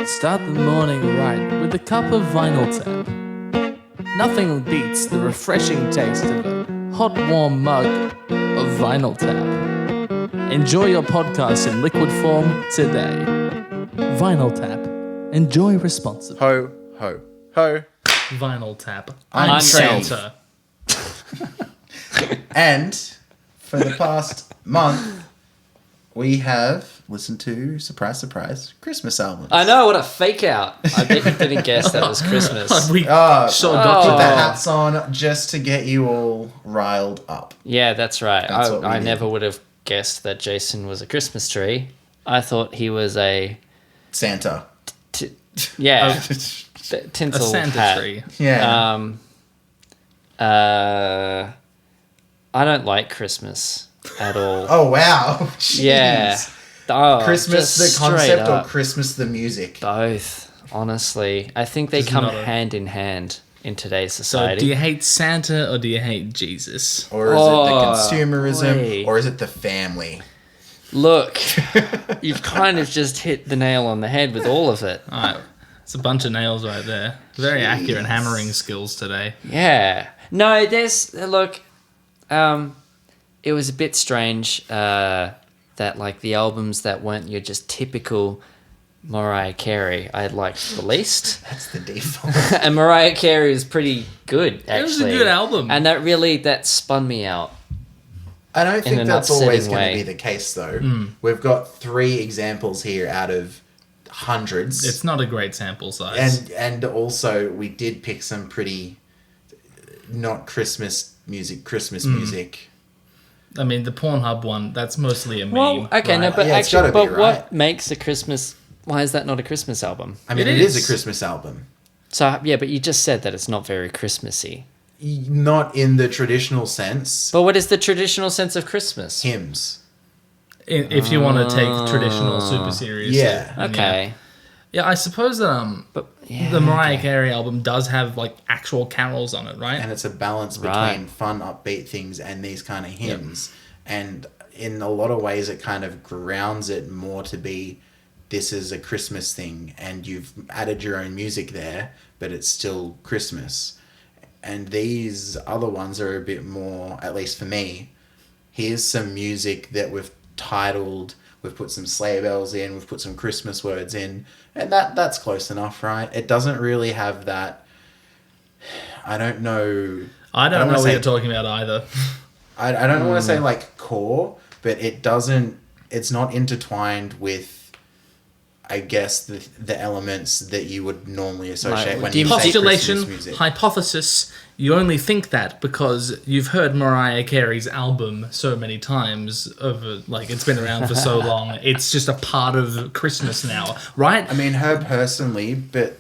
Start the morning right with a cup of Vinyl Tap. Nothing beats the refreshing taste of a hot, warm mug of Vinyl Tap. Enjoy your podcast in liquid form today. Vinyl Tap. Enjoy responsibly. Ho, ho, ho. Vinyl Tap. I'm Santa. And for the past month, we have listened to, surprise, surprise, Christmas albums. I know, what a fake out. I bet you didn't guess that was Christmas. We got Put the hats on just to get you all riled up. Yeah, that's right. That's what we I did. never would have guessed that Jason was a Christmas tree. I thought he was a... Santa. tinsel a Santa hat. tree. Yeah. I don't like Christmas at all. Oh, wow. Jeez. Yeah. Oh, Christmas just the concept straight or up. Christmas the music? Both, honestly. I think they This is come not a- hand in hand in today's So, society. do you hate Santa or do you hate Jesus? Or is it the consumerism? wait. Or is it the family? Look, you've kind of just hit the nail on the head with all of it. Alright, it's a bunch of nails right there. Very accurate hammering skills today. Yeah. No, look, it was a bit strange that, like, the albums that weren't your just typical Mariah Carey I liked the least. That's the default. And Mariah Carey is pretty good, actually. It was a good album. And that spun me out. I don't think an that's always upsetting going to way. be the case, though. We've got 3 examples here out of hundreds. It's not a great sample size. And also, we did pick some pretty not Christmas music. I mean, the Pornhub one, that's mostly a meme. Well, okay, right? no, but Yeah, it's gotta actually, be, but right? what makes a Christmas... Why is that not a Christmas album? I mean, It it is is. a Christmas album. So, yeah, but you just said that it's not very Christmassy. Not in the traditional sense. But what is the traditional sense of Christmas? Hymns. If you want to take traditional super seriously. Yeah. Okay. Yeah, I suppose that But, yeah, the Mariah okay. Carey album does have like actual carols on it, right? And it's a balance between Right. fun, upbeat things and these kind of hymns. And in a lot of ways, it kind of grounds it more to be, this is a Christmas thing, and you've added your own music there, but it's still Christmas. And these other ones are a bit more, at least for me, here's some music that we've titled, we've put some sleigh bells in, we've put some Christmas words in, and that's close enough, right? It doesn't really have that, I don't know... I don't know wanna what say- you're talking about either. I don't want to say like core, but it's not intertwined with, I guess, the elements that you would normally associate Like, when do you you say Postulation, Christmas music. hypothesis, you only think that because you've heard Mariah Carey's album so many times over, like, it's been around for so long. It's just a part of Christmas now, right? I mean, her personally, but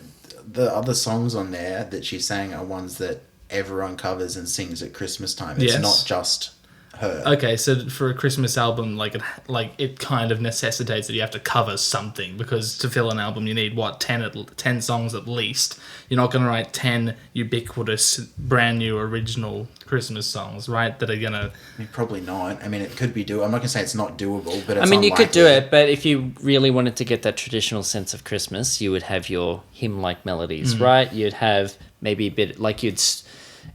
the other songs on there that she sang are ones that everyone covers and sings at Christmas time. It's Yes. not just her. Okay, so for a Christmas album, it kind of necessitates that you have to cover something, because to fill an album you need 10 songs at least. You're not going to write 10 ubiquitous, brand new, original Christmas songs, right? That are gonna. I mean, probably not. I mean, it could be doable. I'm not gonna say it's not doable, but it's I mean, you could do unlikely. it, but if you really wanted to get that traditional sense of Christmas, you would have your hymn-like melodies, right? You'd have maybe a bit, like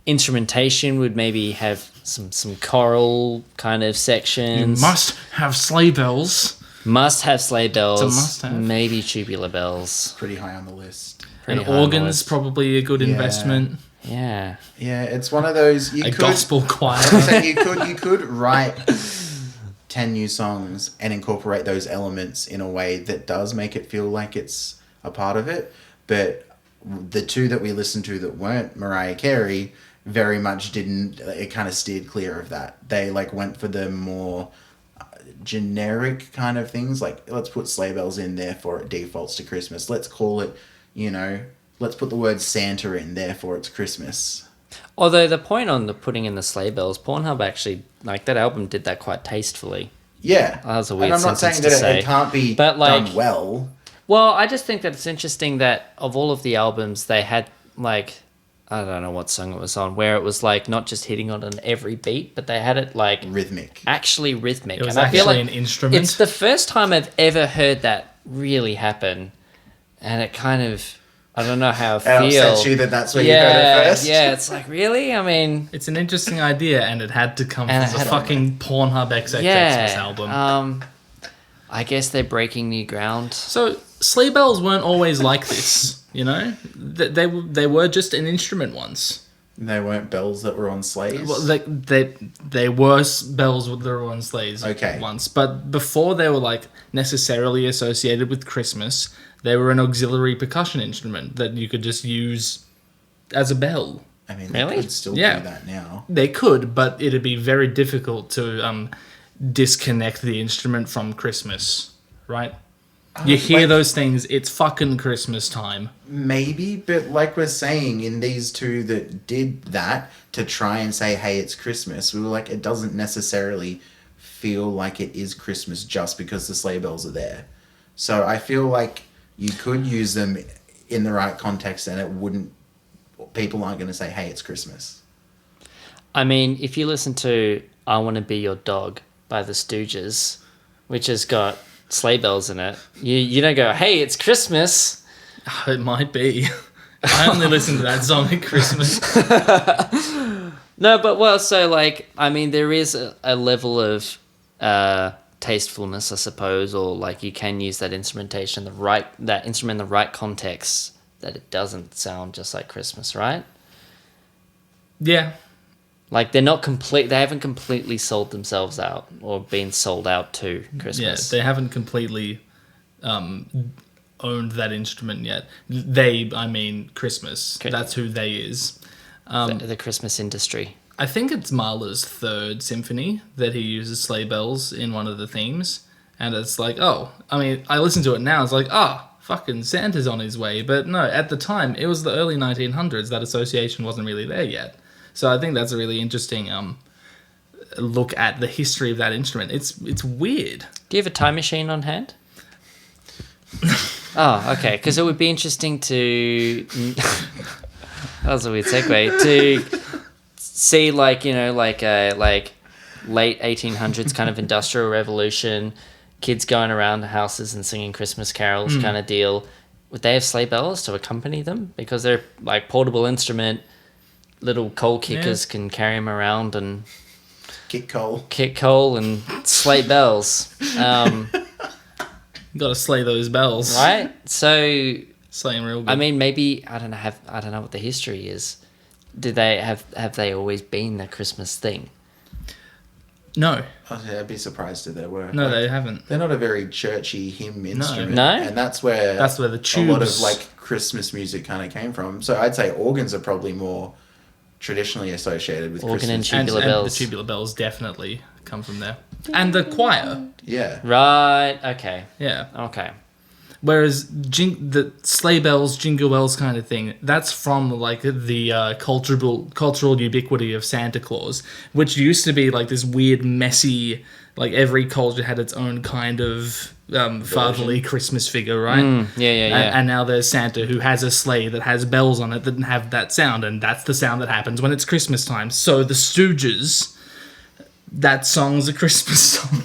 instrumentation would maybe have some choral kind of sections. Must have sleigh bells. Must have sleigh bells. It's a must-have. Maybe tubular bells. Pretty high on the list. And Pretty high on the organs, list. probably a good Yeah. investment. Yeah. Yeah, it's one of those. You A could, gospel choir. So you could write 10 new songs and incorporate those elements in a way that does make it feel like it's a part of it. But the 2 that we listened to that weren't Mariah Carey very much didn't. It kind of steered clear of that. They like went for the more generic kind of things. Like, let's put sleigh bells in, therefore it defaults to Christmas. Let's call it, let's put the word Santa in, therefore it's Christmas. Although the point on the putting in the sleigh bells, Pornhub actually, like, that album did that quite tastefully. Yeah. That was a weird and I'm not saying sentence that to it say. can't be But, like, done well. Well, I just think that it's interesting that of all of the albums, they had, like, I don't know what song it was on, where it was, like, not just hitting on every beat, but they had it, like, Rhythmic. actually rhythmic. It was and I feel actually like an instrument. it's the first time I've ever heard that really happen. and it kind of, I don't know how I It feel. upsets you that that's where you heard it first. Yeah, it's like, really? I mean, It's an interesting idea, and it had to come And from it the had- fucking Pornhub XXXmas yeah. album. I guess they're breaking new ground. So sleigh bells weren't always like this, you know. They were just an instrument once. They weren't bells that were on sleighs. Well, they were bells that were on sleighs Okay. once, but before they were like necessarily associated with Christmas, they were an auxiliary percussion instrument that you could just use as a bell. I mean, Really? they could still Yeah. do that now. They could, but it'd be very difficult to disconnect the instrument from Christmas, right? You hear like- those things, it's fucking Christmas time. Maybe, but like we're saying, in these two that did that to try and say, hey, it's Christmas, we were like, it doesn't necessarily feel like it is Christmas just because the sleigh bells are there. So I feel like you could use them in the right context and it wouldn't, people aren't going to say, hey, it's Christmas. I mean, if you listen to I Want to Be Your Dog by the Stooges, which has got sleigh bells in it, you don't go, hey, it's Christmas. It might be. I only listen to that song at Christmas. No, but well, so like, I mean, there is a level of tastefulness, I suppose, or like you can use that instrumentation, that instrument in the right context, that it doesn't sound just like Christmas, right? Yeah. Like they haven't completely sold themselves out or been sold out to Yeah, Christmas. they haven't completely owned that instrument yet. They, I mean, Christmas. Okay. That's who they is. The Christmas industry. I think it's Mahler's third symphony that he uses sleigh bells in one of the themes. And it's like, oh, I mean, I listen to it now, it's like, fucking Santa's on his way. But no, at the time, it was the early 1900s, that association wasn't really there yet. So I think that's a really interesting look at the history of that instrument. It's weird. Do you have a time machine on hand? Oh, okay. Because it would be interesting to... that was a weird segue. To see, like, you know, like late 1800s kind of industrial revolution, kids going around houses and singing Christmas carols kind of deal. Would they have sleigh bells to accompany them? Because they're like portable instrument, little coal kickers can carry them around and Kick coal and sleigh bells. You gotta slay those bells. Right? So, Slay them real good. I mean, maybe, I don't know what the history is. Did they have they always been the Christmas thing? No. I'd be surprised if there were. No, Like, they haven't. They're not a very churchy hymn instrument. No? And that's where That's where the a lot of tubes- like Christmas music kind of came from. So I'd say organs are probably more traditionally associated with Organ and Christmas. tube. Tubular bells. the tubular bells definitely come from there. And the choir. Yeah. Right, okay. Yeah. Okay. Whereas the sleigh bells, jingle bells kind of thing, that's from like the cultural ubiquity of Santa Claus, which used to be like this weird, messy, like every culture had its own kind of fatherly Christmas figure, right? Yeah. And now there's Santa who has a sleigh that has bells on it that have that sound, and that's the sound that happens when it's Christmas time. So the Stooges, that song's a Christmas song.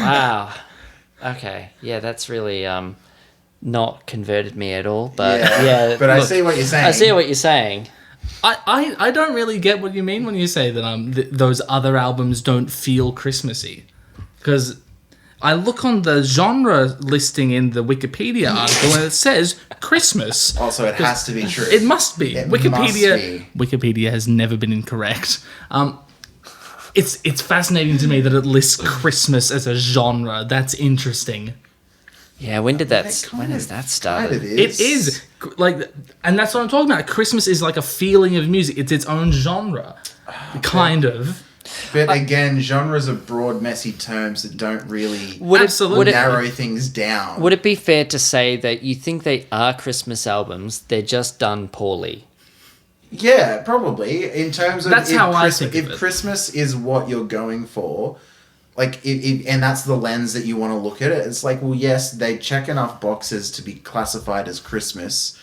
Wow. Okay. Yeah, that's really not converted me at all. But yeah, But I look, see what you're saying. I see what you're saying. I don't really get what you mean when you say that those other albums don't feel Christmassy, because I look on the genre listing in the Wikipedia article and it says Christmas. Also, it has to be true. It must be. It Wikipedia. must be. Wikipedia has never been incorrect. It's fascinating to me that it lists Christmas as a genre. That's interesting. Yeah, when did that? It When has that started? Kind of It is like, and that's what I'm talking about. Christmas is like a feeling of music. It's its own genre, kind of. But again, genres are broad, messy terms that don't really Absolutely. narrow things down. Would it be fair to say that you think they are Christmas albums? They're just done poorly. Yeah, probably. In terms of That's how I think of if it. Christmas is what you're going for, like and that's the lens that you want to look at it. It's like, well, yes, they check enough boxes to be classified as Christmas,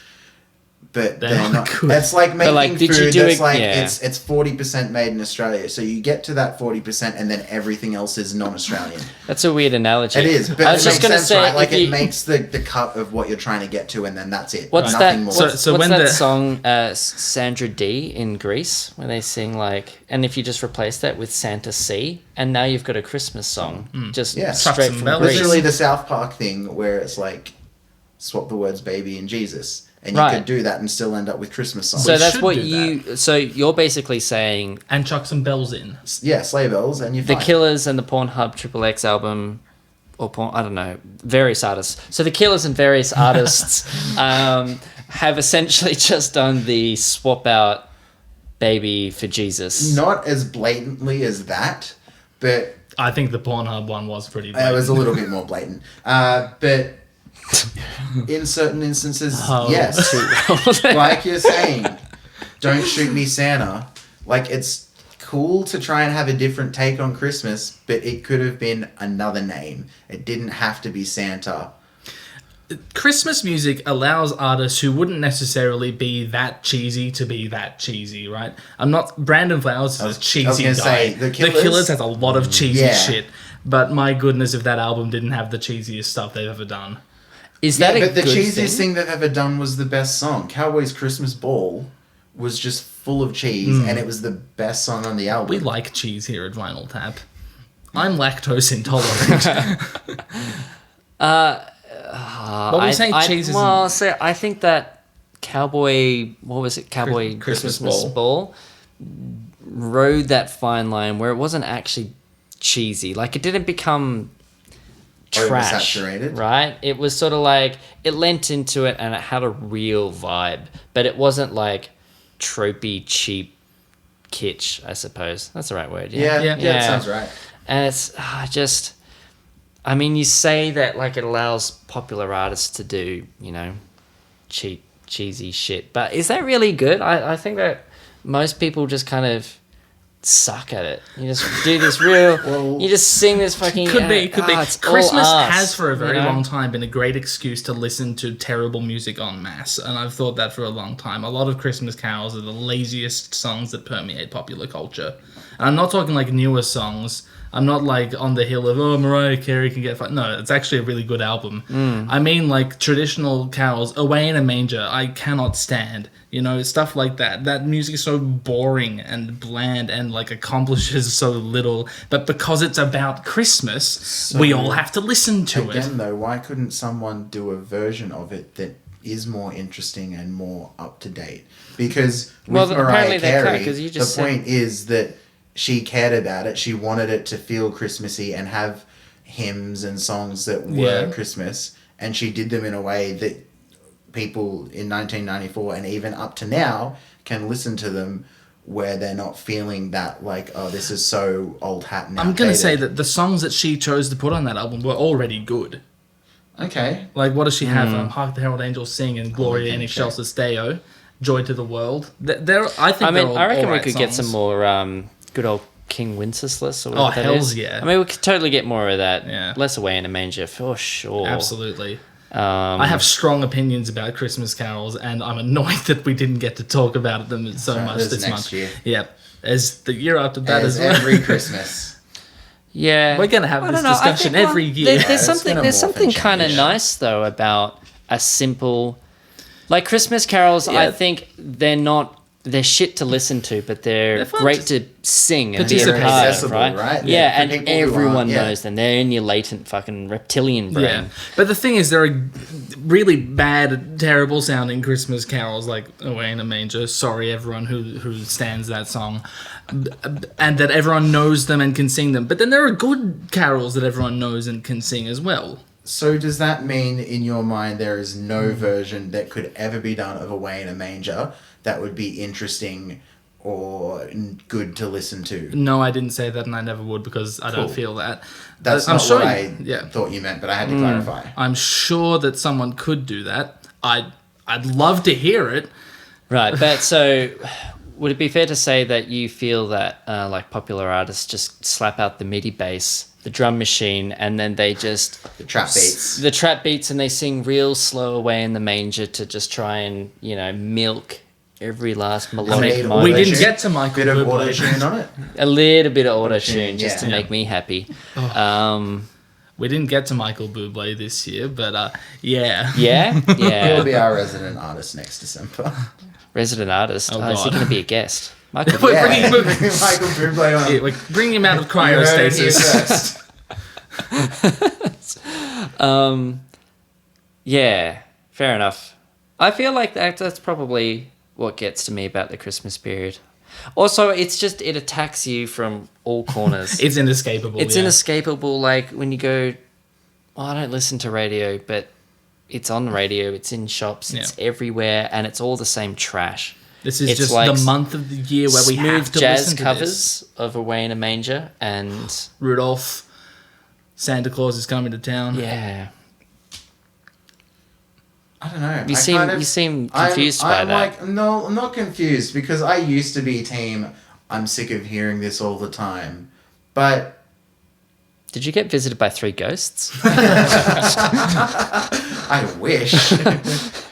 but They're they're not not. good. That's like making like, did you food. do That's it- like yeah. it's 40% made in Australia. So you get to that 40%, and then everything else is non-Australian. That's a weird analogy. It is, but I was it just makes gonna sense, say, right? Like if it you- makes the cut of what you're trying to get to, and then that's it. What's Nothing that? more. So What's when that the- song, Sandra D in Greece, where they sing like, and if you just replace that with Santa C, and now you've got a Christmas song, just Yeah. straight Trucks and from bells. Greece. Literally the South Park thing where it's like swap the words baby and Jesus. And you Right. could do that and still end up with Christmas songs. So We that's should what do you. So you're basically saying And chuck some bells in. yeah, sleigh bells and you're the fine. Killers and the Pornhub XXX album, or I don't know, various artists. So the Killers and various artists have essentially just done the swap out baby for Jesus. Not as blatantly as that, but I think the Pornhub one was pretty it blatant. was a little bit more blatant. But in certain instances, yes. Like you're saying, don't shoot me Santa. Like it's cool to try and have a different take on Christmas, but it could have been another name. It didn't have to be Santa. Christmas music allows artists who wouldn't necessarily be that cheesy to be that cheesy, right? I'm not... Brandon Flowers is a cheesy gonna guy. say, The Killers- has a lot of cheesy Yeah. shit. But my goodness, if that album didn't have the cheesiest stuff they've ever done. Is Yeah, that a but the good cheesiest thing they've ever done was the best song. Cowboys Christmas Ball was just full of cheese, and it was the best song on the album. We like cheese here at Vinyl Tap. I'm lactose intolerant. What were you saying? Cheese is... Well, so I think that Cowboy, what was it? Cowboy Christmas Ball rode that fine line where it wasn't actually cheesy. Like it didn't become trash, Oversaturated. right? It was sort of like it lent into it and it had a real vibe, but it wasn't like tropey, cheap kitsch. I suppose that's the right word. Yeah, Yeah. that sounds right. And it's just, I mean, you say that like it allows popular artists to do, you know, cheap, cheesy shit, but is that really good? I think that most people just kind of suck at it. You just do this real, you just sing this fucking... Could be. it's all Christmas us, has for a very you know? long time been a great excuse to listen to terrible music en masse, and I've thought that for a long time. A lot of Christmas carols are the laziest songs that permeate popular culture. And I'm not talking like newer songs. I'm not like on the hill of, oh, Mariah Carey can get... No, it's actually a really good album. I mean like traditional carols, Away in a Manger, I cannot stand. You know, stuff like that. That music is so boring and bland and like accomplishes so little. But because it's about Christmas, we all have to listen to it. Again, though, why couldn't someone do a version of it that is more interesting and more up to date? Because with Well, Mariah apparently they can't, Carey, 'cause you the just said- point is that she cared about it. She wanted it to feel Christmassy and have hymns and songs that were Yeah. Christmas, and she did them in a way that people in 1994 and even up to now can listen to them where they're not feeling that like, oh, this is so old hat and I'm going to say outdated. that the songs that she chose to put on that album were already good. Okay. Like, what does she have? Hark the Herald Angels Sing and Gloria in Excelsis Deo, Joy to the World. I think I mean, they're all I reckon we alright could get songs. some more good old King Wenceslas or whatever that hells is. yeah. I mean, we could totally get more of that. Yeah. Less Away in a Manger for sure. Absolutely. I have strong opinions about Christmas carols, and I'm annoyed that we didn't get to talk about them so right, much there's this next month. year. Yep. As the year after that As as well. every Christmas. Yeah, We're gonna have I this don't know, I discussion think, every year. There's it's something. gonna There's morph something and kind of change. nice though about a simple, like Christmas carols. Yeah. I think they're not. They're shit to listen to, but they're fun great to to sing and participate. be a part of, Accessible, right? right? Yeah, Yeah, for and people who everyone aren't, yeah. knows them. They're in your latent fucking reptilian brain. Yeah, but the thing is, there are really bad, terrible sounding Christmas carols like "Away in a Manger." Sorry, everyone who stands that song, and that everyone knows them and can sing them. But then there are good carols that everyone knows and can sing as well. So does that mean in your mind there is no version that could ever be done of Away in a Manger that would be interesting or good to listen to? No, I didn't say that, and I never would because I don't Cool. feel that. That's I'm not sure. what I Yeah, thought you meant, but I had to clarify. I'm sure that someone could do that. I'd love to hear it. Right, but so would it be fair to say that you feel that like popular artists just slap out the MIDI bass the drum machine, and then they just The trap beats. the trap beats, and they sing real slow away in the manger to just try and milk every last melodic need moment. We auto-tune. didn't get to Michael Bit of Bublé. auto-tune on it. A little bit of auto tune just to yeah. make me happy. We didn't get to Michael Bublé this year, but yeah. Yeah, He'll yeah. be our resident artist next December. Resident artist. Oh, Is he God. going to be a guest? Michael. We're Yeah, bringing Michael Bublé on. Yeah, like, bring him out of You heard it here cryostasis. first. Yeah, fair enough. I feel like that's probably what gets to me about the Christmas period. Also, it attacks you from all corners. It's inescapable. It's yeah. inescapable. Like when you go, I don't listen to radio, but it's on the radio, it's in shops, it's everywhere, and it's all the same trash. This is It's just like the month of the year where we have Smooth to jazz listen to covers this. of Away in a Manger, and Rudolph, Santa Claus is coming to town. yeah, I don't know. you seem confused by I'm that. like, no, I'm not confused because I used to be team. I'm sick of hearing this all the time, but Did you get visited by 3 ghosts? I wish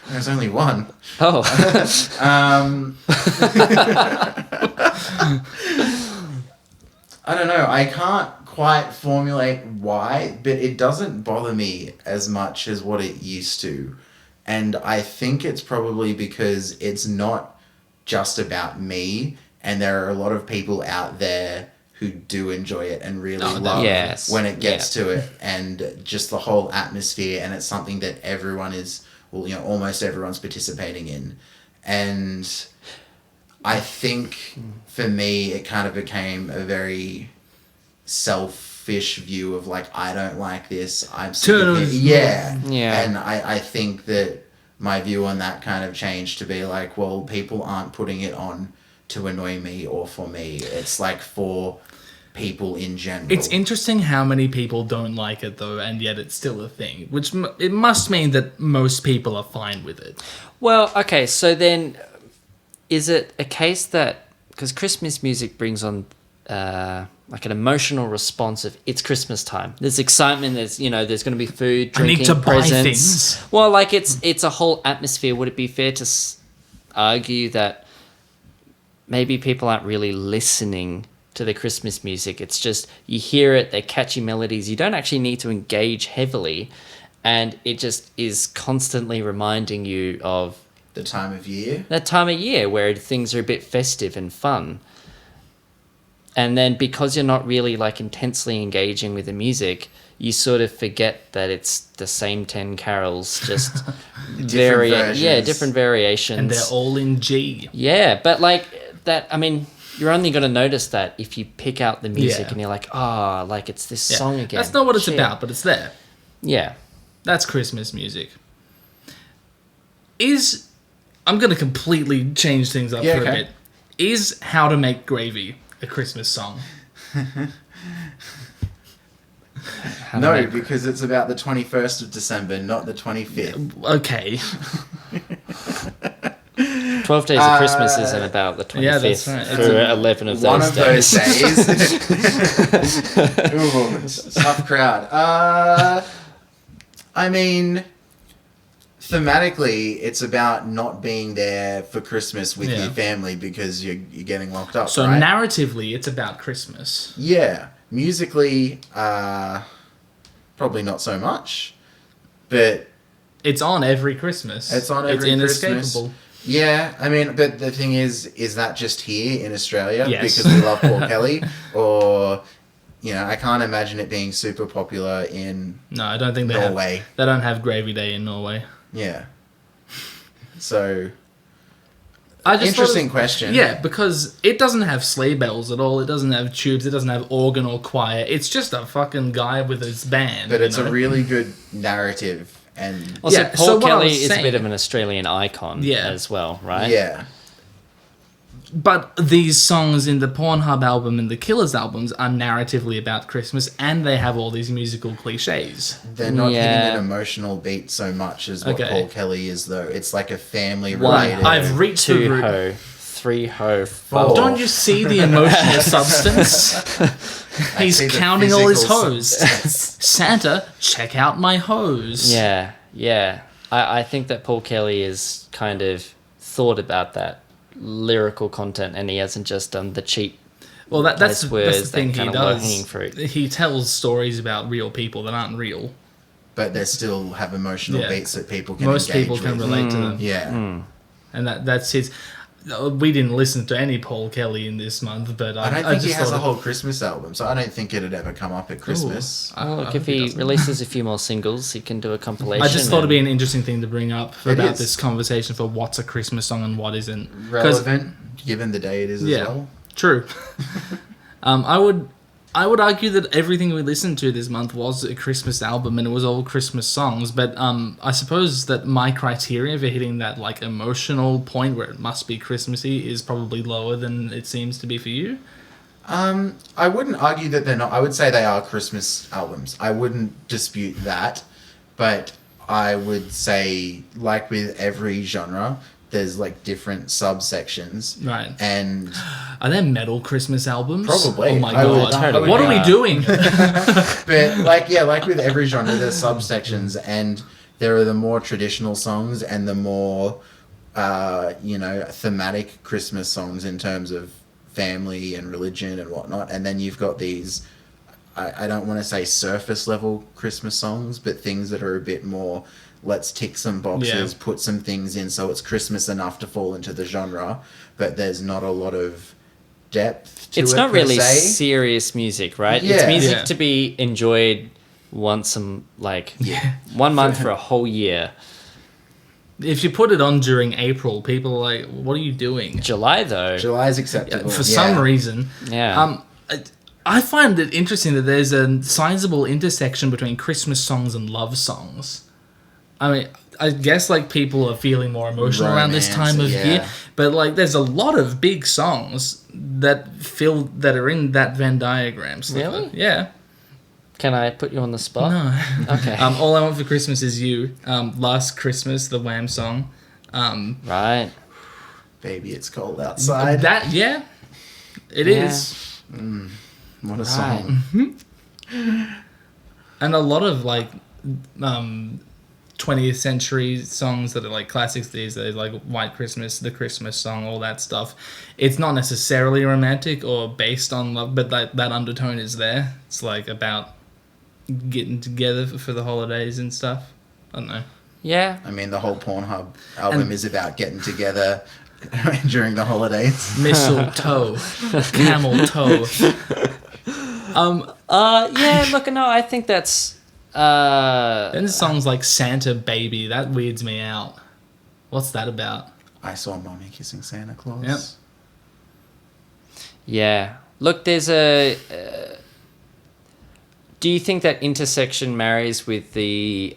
there's only one. Oh, I don't know. I can't quite formulate why, but it doesn't bother me as much as what it used to. And I think it's probably because it's not just about me, and there are a lot of people out there who do enjoy it and really love yes. when it gets to it, and just the whole atmosphere, and it's something that everyone is, well, almost everyone's participating in. And I think for me, it kind of became a very selfish view of like, I don't like this. I'm sick of it. Yeah. Yeah. And I think that my view on that kind of changed to be like, well, people aren't putting it on to annoy me or for me. It's like for people in general. It's interesting how many people don't like it though, and yet it's still a thing. Which it must mean that most people are fine with it. well, okay. So then, is it a case that because Christmas music brings on like an emotional response of it's Christmas time. There's excitement. There's there's going to be food, I need drinking, to buy presents. things. Well, like it's a whole atmosphere. Would it be fair to argue that maybe people aren't really listening to the Christmas music? It's just you hear it, they're catchy melodies. You don't actually need to engage heavily, and it just is constantly reminding you of the time of year. that time of year where things are a bit festive and fun. And then because you're not really like intensely engaging with the music, you sort of forget that it's the same 10 carols, just versions. different variations. And they're all in G. Yeah, but like that, I mean, you're only going to notice that if you pick out the music and you're like, like it's this Yeah. song again. That's not what it's Shit. about, but it's there. Yeah. That's Christmas music. I'm going to completely change things up for a bit. Is How to Make Gravy a Christmas song? No, because it's about the 21st of December, not the 25th. Okay. 12 Days of Christmas isn't about the 25th Yeah, that's right. for It's 11 of One those of days. those days. Ooh, tough crowd. I mean, thematically, it's about not being there for Christmas with your family because you're getting locked up. So right? narratively, it's about Christmas. Yeah, musically, probably not so much, but It's on every Christmas. it's on every It's Christmas. inescapable. Yeah, I mean, but the thing is that just here in Australia Yes. because we love Paul Kelly, or I can't imagine it being super popular in No, I don't think they Norway. have. They don't have Gravy Day in Norway. Yeah. So I just interesting thought question. Yeah, because it doesn't have sleigh bells at all. It doesn't have tubes. It doesn't have organ or choir. It's just a fucking guy with his band. But it's you know? a really good narrative, and Also, Yeah, Paul so what I Kelly was is a saying- bit of an Australian icon as well, right? yeah. But these songs in the Pornhub album and the Killers albums are narratively about Christmas, and they have all these musical cliches. They're not hitting Yeah. an emotional beat so much as what Okay. Paul Kelly is, though. It's like a family One, related. I've reached the 2 root. ho, 3 ho, Four. 4. Don't you see the emotional substance? I He's see the counting all his physical hoes. substance. Santa, check out my hose. Yeah, yeah. I think that Paul Kelly has kind of thought about that lyrical content, and he hasn't just done the cheap. Well, that's the words, thing that he kind of does. low-hanging fruit. He tells stories about real people that aren't real. But they still have emotional Yeah. beats that people can Most engage people can with. relate to them. Yeah. And that's his. We didn't listen to any Paul Kelly in this month, but I don't think just he has thought a of- whole Christmas album, so I don't think it'd ever come up at Christmas. Ooh. Well, I look, if hope he he doesn't. releases a few more singles, he can do a compilation. I just thought it'd be and- an interesting thing to bring up It about is. this conversation for what's a Christmas song and what isn't. 'Cause- Relevant, given the day it is as Yeah, well. true. I would argue that everything we listened to this month was a Christmas album and it was all Christmas songs. But I suppose that my criteria for hitting that like emotional point where it must be Christmassy is probably lower than it seems to be for you. I wouldn't argue that they're not. I would say they are Christmas albums. I wouldn't dispute that, but I would say, like with every genre, there's like different subsections. Right. And Are there metal Christmas albums? Probably. Oh my I would- god! I would- What are we doing? but like with every genre, there's subsections, and there are the more traditional songs and the more thematic Christmas songs in terms of family and religion and whatnot. And then you've got these, I don't want to say surface level Christmas songs, but things that are a bit more, let's tick some boxes, Yeah. put some things in so it's Christmas enough to fall into the genre, but there's not a lot of depth to It's it not per really se. serious music, right? Yeah. It's music Yeah. to be enjoyed once Yeah. 1 month for a whole year. If you put it on during April, people are like, "What are you doing?" July though, July is acceptable. For some reason. yeah. I find it interesting that there's a sizable intersection between Christmas songs and love songs. I mean, I guess like people are feeling more emotional around this Romance, time of yeah. year, but like there's a lot of big songs that are in that Venn diagram. Slipper. Really? Yeah. Can I put you on the spot? No. Okay. All I Want for Christmas Is You. Last Christmas, the Wham song. Right. Baby, it's cold outside. That yeah, it Yeah. is. What a Right. song. And a lot of like 20th century songs that are like classics these days, like White Christmas, The Christmas Song, all that stuff. It's not necessarily romantic or based on love, but that undertone is there. It's like about getting together for the holidays and stuff. I don't know. Yeah. I mean, the whole Pornhub album And- is about getting together during the holidays. Mistletoe, camel toe. Yeah. Look, no, I think that's. Then songs like Santa Baby, that weirds me out. What's that about? I saw Mommy kissing Santa Claus. Yep. Yeah. Look, there's a. Do you think that intersection marries with the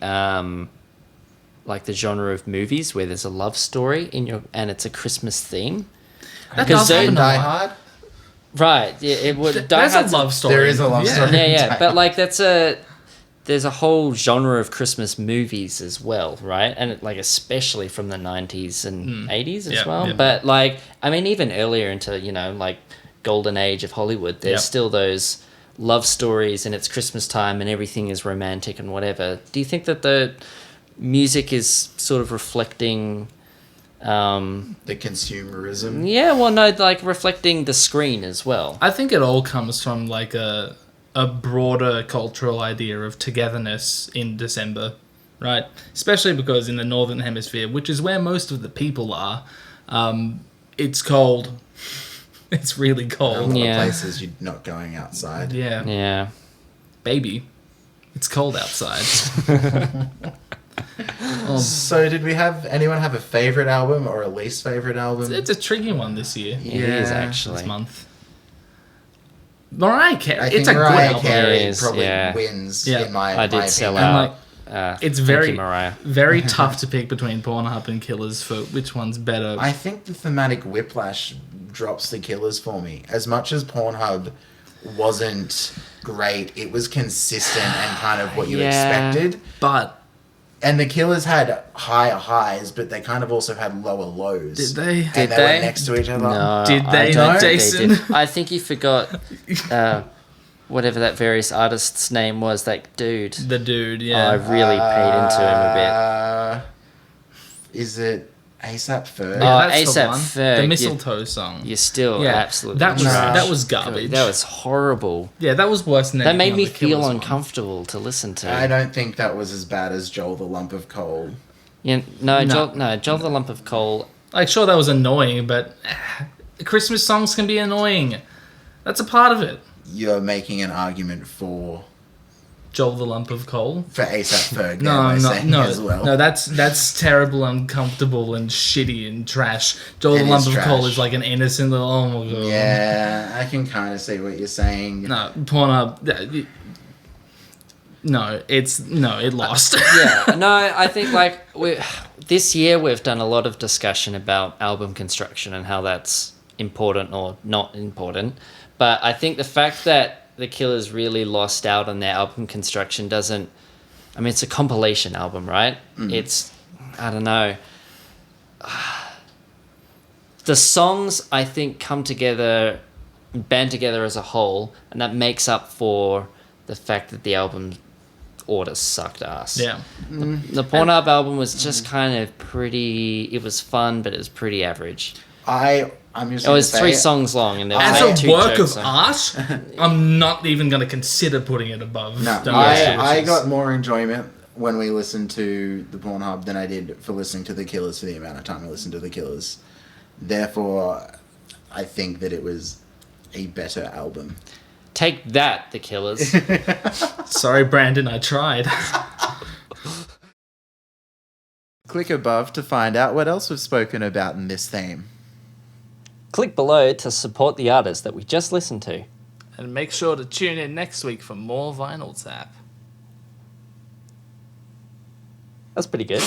like the genre of movies where there's a love story and it's a Christmas theme? That Because does happen And a Die lot. Hard. Right. Yeah. It would. Die That's Hard's a love story. There is a love story. Yeah, yeah. Die But like there's a whole genre of Christmas movies as well, right? And like especially from the 90s and 80s as Yeah, well. yeah. But like I mean even earlier into, like golden age of Hollywood, there's Yep. still those love stories and it's Christmas time and everything is romantic and whatever. Do you think that the music is sort of reflecting The consumerism. yeah, well no, like reflecting the screen as well. I think it all comes from like a broader cultural idea of togetherness in December, right? Especially because in the Northern Hemisphere, which is where most of the people are, it's cold. It's really A cold. lot Yeah. of places you're not going outside. Yeah. Yeah. Baby, it's cold outside. So, did anyone have a favorite album or a least favorite album? It's a tricky one this year. It is Yeah, actually. This month. Mariah Carey. I It's think a good Mariah album. Carey It is, probably yeah. wins Yeah. in my I did my sell opinion. out. And it's Thank very, you, Mariah. very tough to pick between Pornhub and Killers for which one's better. I think the thematic whiplash drops the Killers for me. As much as Pornhub wasn't great, it was consistent and kind of what you Yeah. expected. But And the Killers had higher highs, but they kind of also had lower lows. did they? And Did they they? were next to each other. No, Did I they, don't think Jason? did. I think you forgot whatever that various artist's name was, that dude. The dude, I yeah. really paid into him a Is it ASAP Ferg? Oh, That's the A$AP one. Ferg, The you- mistletoe song. bit. You're still Yeah, absolutely that was trash. that was garbage. That was horrible. yeah, that was worse than That anything made on me the Killers feel one. uncomfortable to listen to. I don't think that was as bad as Joel the Lump of Coal. Yeah, no, No. Joel the Lump of Coal. Like, sure, that was annoying, but Christmas songs can be annoying. That's a part of it. You're making an argument for Joel the Lump of Coal. ASAP Ferg. No, there by I'm not. saying No, as well. no, that's terrible, uncomfortable, and shitty and trash. Joel It the is Lump of Coal trash. is like an innocent little. Oh my god. Yeah, I can kind of see what you're saying. No, Pornhub. No, it lost. Yeah, no, I think like this year we've done a lot of discussion about album construction and how that's important or not important. But I think the fact that the Killers really lost out on their album construction doesn't. I mean, it's a compilation album, right? It's, I don't know. The songs, I think, come together, band together as a whole, and that makes up for the fact that the album order sucked ass. Yeah. The Pornhub album was just kind of pretty. It was fun, but it was pretty average. I'm just. It was gonna 3 say, songs long, and there was As like a 2 work jokes of on- art, I'm not even going to consider putting it above. No, Don't Yeah. I got more enjoyment when we listened to the Pornhub than I did for listening to the Killers for the amount of time I listened to the Killers. Therefore, I think that it was a better album. Take that, the Killers. Sorry, Brandon, I tried. Click above to find out what else we've spoken about in this theme. Click below to support the artist that we just listened to. And make sure to tune in next week for more Vinyl Tap. That's pretty good.